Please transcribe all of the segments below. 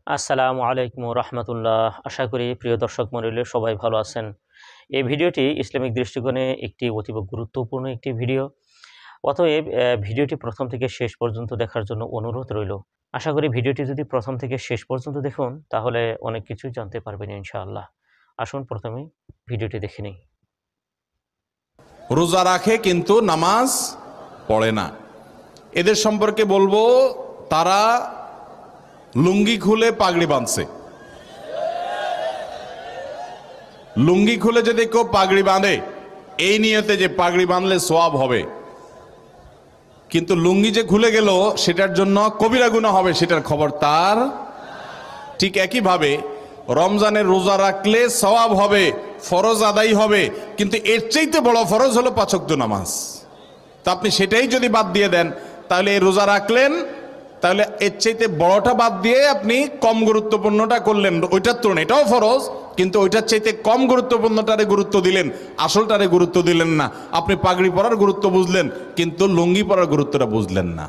আসসালামু আলাইকুম রহমতুল্লাহ। আশা করি প্রিয় দর্শক মণ্ডলী সবাই ভালো আছেন। এই ভিডিওটি ইসলামিক দৃষ্টিকোণে একটি অতীব গুরুত্বপূর্ণ একটি ভিডিও। অতএব ভিডিওটি প্রথম থেকে শেষ পর্যন্ত দেখার জন্য অনুরোধ রইল। আশা করি ভিডিওটি যদি প্রথম থেকে শেষ পর্যন্ত দেখুন তাহলে অনেক কিছু জানতে পারবেন ইনশাআল্লাহ। আসুন প্রথমে ভিডিওটি দেখে নিই। রোজা রাখে কিন্তু নামাজ পড়ে না, এদের সম্পর্কে বলবো তারা লুঙ্গি খুলে পাগড়ি বাঁধছে। লুঙ্গি খুলে যদি কেউ পাগড়ি বাঁধে এই নিয়তে যে পাগড়ি বাঁধলে সোয়াব হবে, কিন্তু লুঙ্গি যে খুলে গেল সেটার জন্য কবিরা গুনাহ হবে, সেটার খবর তার। ঠিক একইভাবে রমজানের রোজা রাখলে সওয়াব হবে, ফরজ আদায় হবে, কিন্তু এর চাইতে বড় ফরজ হলো 5 ওয়াক্ত নামাজ। তা আপনি সেটাই যদি বাদ দিয়ে দেন তাহলে এই রোজা রাখলেন, তাহলে এর চাইতে বড়টা বাদ দিয়ে আপনি কম গুরুত্বপূর্ণটা করলেন। ওইটার তুলনায় এটাও ফরজ, কিন্তু ওইটার চাইতে কম গুরুত্বপূর্ণটারে গুরুত্ব দিলেন, আসলটারে গুরুত্ব দিলেন না। আপনি পাগড়ি পরার গুরুত্ব বুঝলেন কিন্তু লুঙ্গি পরার গুরুত্বটা বুঝলেন না।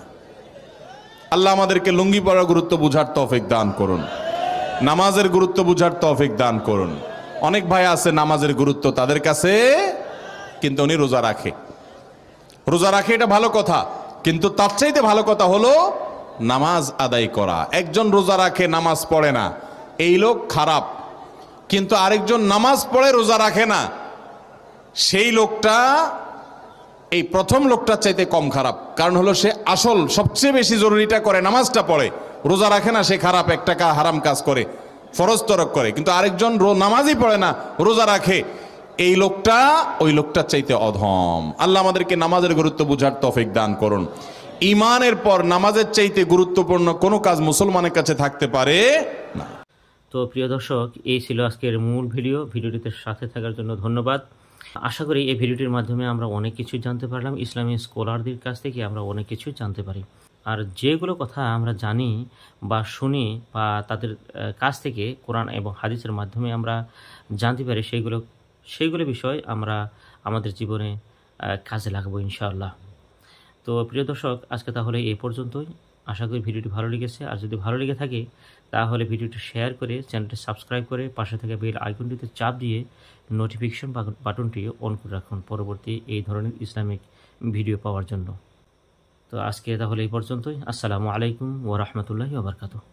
আল্লাহ আমাদেরকে লুঙ্গি পরার গুরুত্ব বুঝার তৌফিক দান করুন, নামাজের গুরুত্ব বুঝার তৌফিক দান করুন। অনেক ভাই আছে নামাজের গুরুত্ব তাদের কাছে, কিন্তু উনি রোজা রাখে। রোজা রাখে এটা ভালো কথা, কিন্তু তার চাইতে ভালো কথা হলো নামাজ আদায় করা। একজন রোজা রাখে নামাজ পড়ে না, এই লোক খারাপ। কিন্তু আরেকজন নামাজ পড়ে রোজা রাখে না, সেই লোকটা এই প্রথম লোকটার চাইতে কম খারাপ। কারণ হলো সে আসল সবচেয়ে বেশি জরুরিটা করে, নামাজটা পড়ে, রোজা রাখে না, সে খারাপ, একটা হারাম কাজ করে, ফরজ তরক করে। কিন্তু আরেকজন নামাজই পড়ে না, রোজা রাখে, এই লোকটা ওই লোকটার চাইতে অধম। আল্লাহ আমাদেরকে নামাজের গুরুত্ব বুঝার তৌফিক দান করুন। ইমানের পর নামাজের চাইতে গুরুত্বপূর্ণ কোনো কাজ মুসলমানের কাছে থাকতে পারে না। তো প্রিয় দর্শক, এই ছিল আজকের মূল ভিডিও। ভিডিওটিতে সাথে থাকার জন্য ধন্যবাদ। আশা করি এই ভিডিওটির মাধ্যমে আমরা অনেক কিছু জানতে পারলাম, ইসলামী স্কলারদের কাছ থেকে আমরা অনেক কিছু জানতে পারি। আর যেগুলো কথা আমরা জানি বা শুনি বা তাদের কাছ থেকে কোরআন এবং হাদিসের মাধ্যমে আমরা জানতে পারি, সেইগুলো বিষয় আমরা আমাদের জীবনে কাজে লাগাবো ইনশাআল্লাহ। তো প্রিয় দর্শক, আজকে তাহলে এই পর্যন্তই। আশা করি ভিডিওটি ভালো লেগেছে। আর যদি ভালো লেগে থাকে তাহলে ভিডিওটি শেয়ার করে চ্যানেলটি সাবস্ক্রাইব করে পাশে থাকা বেল আইকনটিতে চাপ দিয়ে নোটিফিকেশন বাটনটি অন করে রাখুন পরবর্তী এই ধরনের ইসলামিক ভিডিও পাওয়ার জন্য। তো আজকে তাহলে এই পর্যন্তই। আসসালামু আলাইকুম ওয়া রাহমাতুল্লাহি ওয়া বারাকাতুহু।